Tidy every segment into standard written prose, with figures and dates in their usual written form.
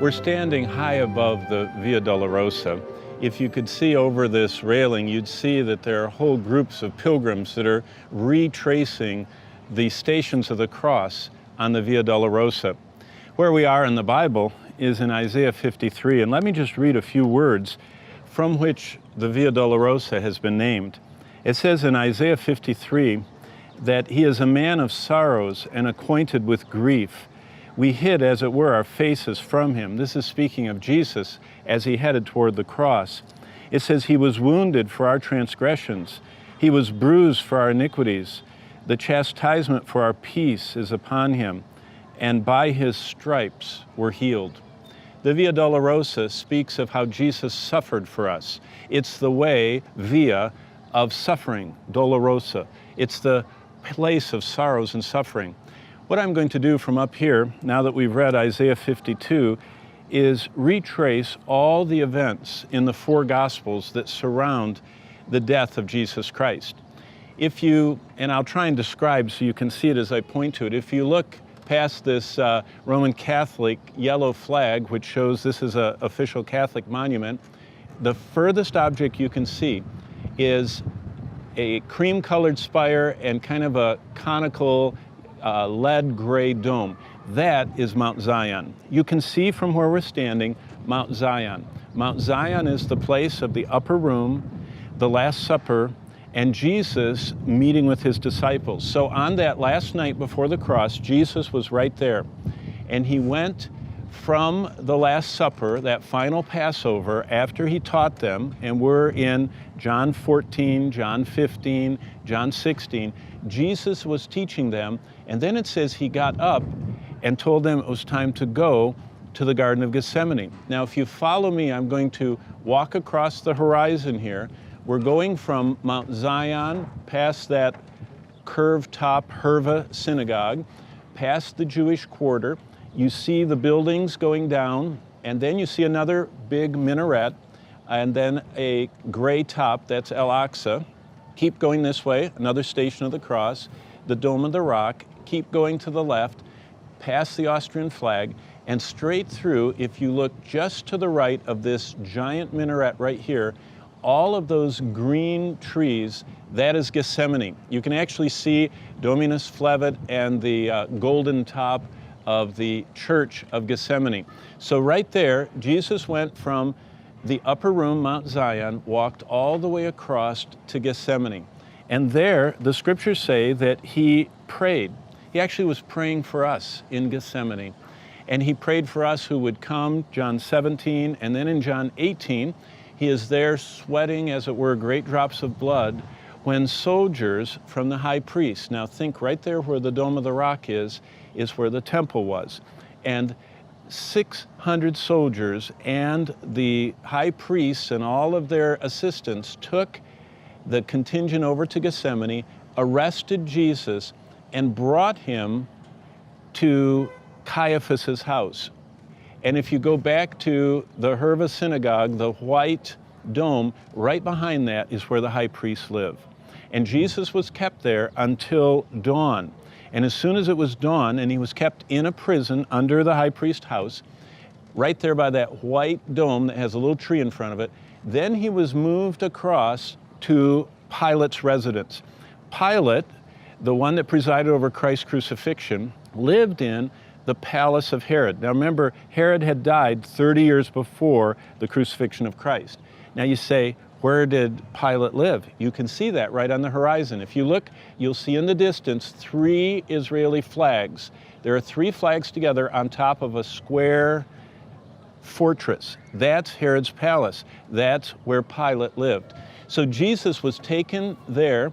We're standing high above the Via Dolorosa. If you could see over this railing, you'd see that there are whole groups of pilgrims that are retracing the Stations of the Cross on the Via Dolorosa. Where we are in the Bible is in Isaiah 53, and let me just read a few words from which the Via Dolorosa has been named. It says in Isaiah 53 that he is a man of sorrows and acquainted with grief. We hid, as it were, our faces from him. This is speaking of Jesus as he headed toward the cross. It says he was wounded for our transgressions. He was bruised for our iniquities. The chastisement for our peace is upon him, and by his stripes we're healed. The Via Dolorosa speaks of how Jesus suffered for us. It's the way, via, of suffering, Dolorosa. It's the place of sorrows and suffering. What I'm going to do from up here, now that we've read Isaiah 52, is retrace all the events in the four Gospels that surround the death of Jesus Christ. If you, and I'll try and describe so you can see it as I point to it, if you look past this Roman Catholic yellow flag, which shows this is an official Catholic monument, the furthest object you can see is a cream-colored spire and kind of a conical lead gray dome. That is Mount Zion. You can see from where we're standing Mount Zion. Mount Zion is the place of the upper room, the Last Supper, and Jesus meeting with his disciples. So on that last night before the cross, Jesus was right there. And he went from the Last Supper, that final Passover, after he taught them, and we're in John 14, John 15, John 16, Jesus was teaching them, and then it says he got up and told them it was time to go to the Garden of Gethsemane. Now, if you follow me, I'm going to walk across the horizon here. We're going from Mount Zion, past that curved top Herva synagogue, past the Jewish quarter. You see the buildings going down, and then you see another big minaret, and then a gray top, that's Al-Aqsa. Keep going this way, another Station of the Cross, the Dome of the Rock. Keep going to the left, past the Austrian flag, and straight through. If you look just to the right of this giant minaret right here, all of those green trees, that is Gethsemane. You can actually see Dominus Flevit and the golden top of the Church of Gethsemane. So right there, Jesus went from the upper room, Mount Zion, walked all the way across to Gethsemane. And there, the scriptures say that he prayed. He actually was praying for us in Gethsemane. And he prayed for us who would come, John 17, and then in John 18, he is there sweating, as it were, great drops of blood when soldiers from the high priest, now think right there where the Dome of the Rock is where the temple was. And 600 soldiers and the high priests and all of their assistants took the contingent over to Gethsemane, arrested Jesus, and brought him to Caiaphas's house. And if you go back to the Herva synagogue, the white dome, right behind that is where the high priests live. And Jesus was kept there until dawn. And as soon as it was dawn, and he was kept in a prison under the high priest's house, right there by that white dome that has a little tree in front of it, then he was moved across to Pilate's residence. Pilate, the one that presided over Christ's crucifixion, lived in the palace of Herod. Now remember, Herod had died 30 years before the crucifixion of Christ. Now you say, where did Pilate live? You can see that right on the horizon. If you look, you'll see in the distance 3 Israeli flags. There are 3 flags together on top of a square fortress. That's Herod's palace. That's where Pilate lived. So Jesus was taken there,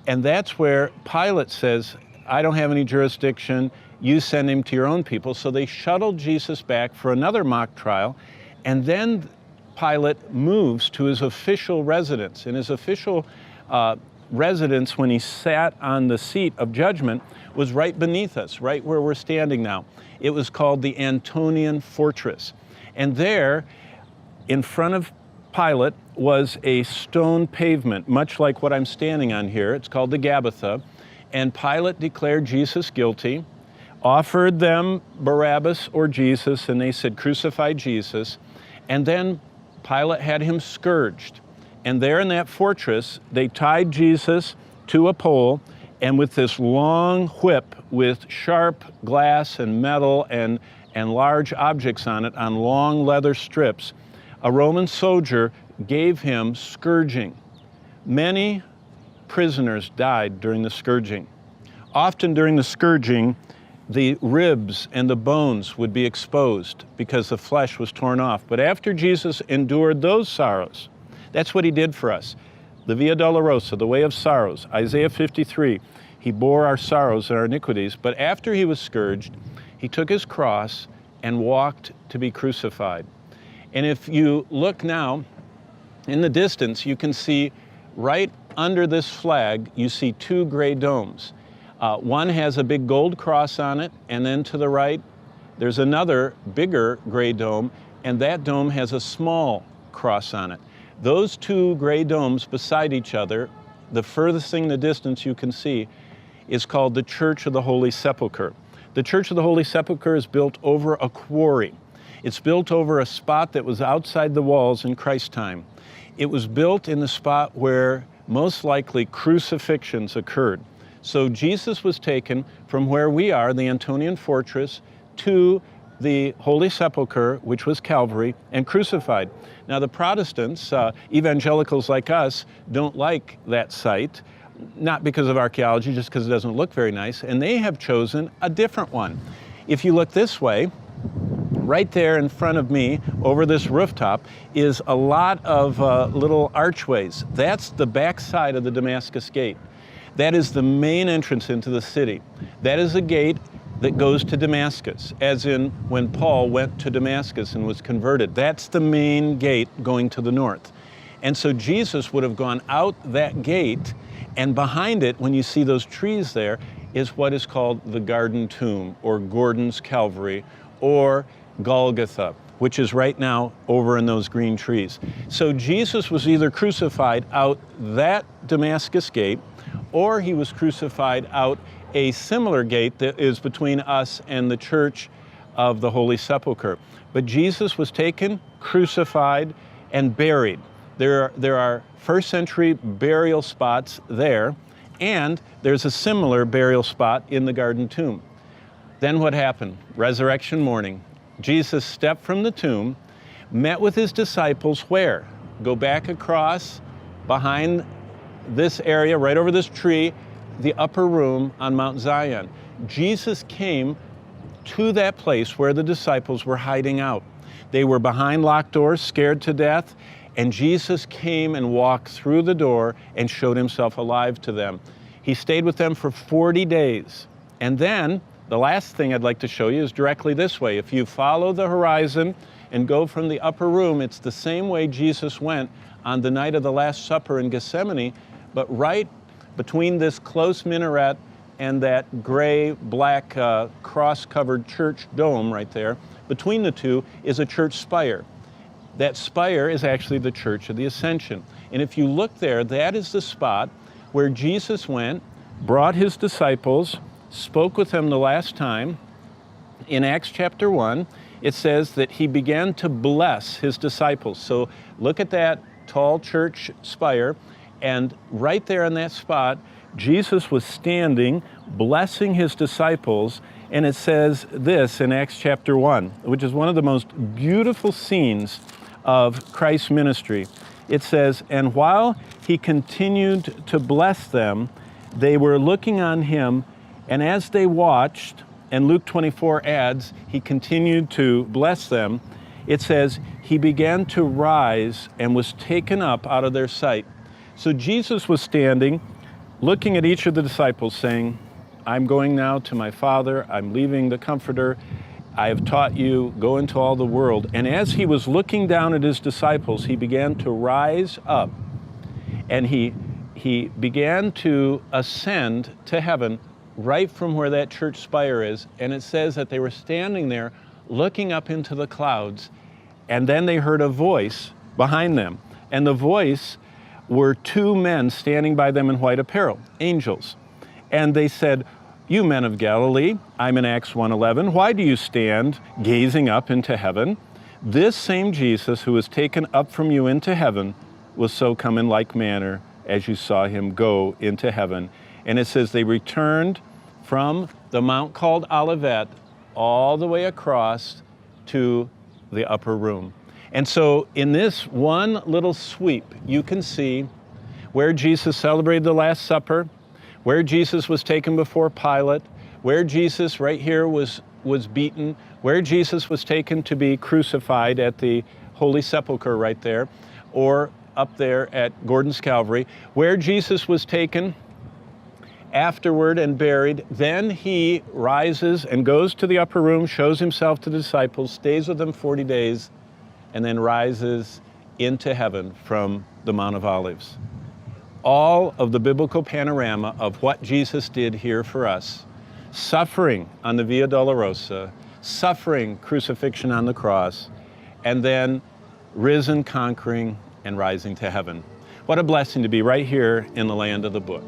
and that's where Pilate says, I don't have any jurisdiction, you send him to your own people. So they shuttled Jesus back for another mock trial, and then Pilate moves to his official residence. And his official residence, when he sat on the seat of judgment, was right beneath us, right where we're standing now. It was called the Antonian Fortress. And there, in front of Pilate, was a stone pavement, much like what I'm standing on here. It's called the Gabbatha. And Pilate declared Jesus guilty. offered them Barabbas or Jesus, and they said, "Crucify Jesus." And then Pilate had him scourged. And there in that fortress, they tied Jesus to a pole, and with this long whip with sharp glass and metal and large objects on it, on long leather strips, a Roman soldier gave him scourging. Many prisoners died during the scourging. Often during the scourging, the ribs and the bones would be exposed because the flesh was torn off. But after Jesus endured those sorrows, that's what he did for us. The Via Dolorosa, the way of sorrows, Isaiah 53, he bore our sorrows and our iniquities. But after he was scourged, he took his cross and walked to be crucified. And if you look now in the distance, you can see right under this flag, you see two gray domes. One has a big gold cross on it, and then to the right, there's another bigger gray dome, and that dome has a small cross on it. Those two gray domes beside each other, the furthest thing in the distance you can see, is called the Church of the Holy Sepulchre. The Church of the Holy Sepulchre is built over a quarry. It's built over a spot that was outside the walls in Christ's time. It was built in the spot where most likely crucifixions occurred. So Jesus was taken from where we are, the Antonian fortress, to the Holy Sepulchre, which was Calvary, and crucified. Now the Protestants, evangelicals like us, don't like that site, not because of archaeology, just because it doesn't look very nice, and they have chosen a different one. If you look this way, right there in front of me, over this rooftop, is a lot of little archways. That's the back side of the Damascus Gate. That is the main entrance into the city. That is a gate that goes to Damascus, as in when Paul went to Damascus and was converted. That's the main gate going to the north. And so Jesus would have gone out that gate, and behind it, when you see those trees there, is what is called the Garden Tomb, or Gordon's Calvary, or Golgotha, which is right now over in those green trees. So Jesus was either crucified out that Damascus gate, or he was crucified out a similar gate that is between us and the Church of the Holy Sepulchre. But Jesus was taken, crucified, and buried. There are first century burial spots there, and there's a similar burial spot in the Garden Tomb. Then what happened? Resurrection morning. Jesus stepped from the tomb, met with his disciples where? Go back across behind this area, right over this tree, the upper room on Mount Zion. Jesus came to that place where the disciples were hiding out. They were behind locked doors, scared to death, and Jesus came and walked through the door and showed himself alive to them. He stayed with them for 40 days. And then, the last thing I'd like to show you is directly this way. If you follow the horizon and go from the upper room, it's the same way Jesus went on the night of the Last Supper in Gethsemane, but right between this close minaret and that gray, black, cross-covered church dome right there, between the two is a church spire. That spire is actually the Church of the Ascension. And if you look there, that is the spot where Jesus went, brought his disciples, spoke with them the last time. In Acts chapter 1, it says that he began to bless his disciples. So look at that tall church spire, and right there in that spot, Jesus was standing, blessing his disciples, and it says this in Acts chapter 1, which is one of the most beautiful scenes of Christ's ministry. It says, "And while he continued to bless them, they were looking on him, and as they watched," and Luke 24 adds, he continued to bless them, it says, "he began to rise and was taken up out of their sight." So Jesus was standing, looking at each of the disciples, saying, "I'm going now to my Father, I'm leaving the Comforter, I have taught you, go into all the world." And as he was looking down at his disciples, he began to rise up, and he began to ascend to heaven right from where that church spire is. And it says that they were standing there looking up into the clouds, and then they heard a voice behind them. And the voice were two men standing by them in white apparel, angels. And they said, You men of Galilee, I'm in Acts 1:11, why do you stand gazing up into heaven? This same Jesus who was taken up from you into heaven will so come in like manner as you saw him go into heaven. And it says they returned from the mount called Olivet all the way across to the upper room. And so in this one little sweep, you can see where Jesus celebrated the Last Supper, where Jesus was taken before Pilate, where Jesus right here was beaten, where Jesus was taken to be crucified at the Holy Sepulchre right there, or up there at Gordon's Calvary, where Jesus was taken afterward and buried. Then he rises and goes to the upper room, shows himself to the disciples, stays with them 40 days, and then rises into heaven from the Mount of Olives. All of the biblical panorama of what Jesus did here for us, suffering on the Via Dolorosa, suffering crucifixion on the cross, and then risen, conquering, and rising to heaven. What a blessing to be right here in the land of the book.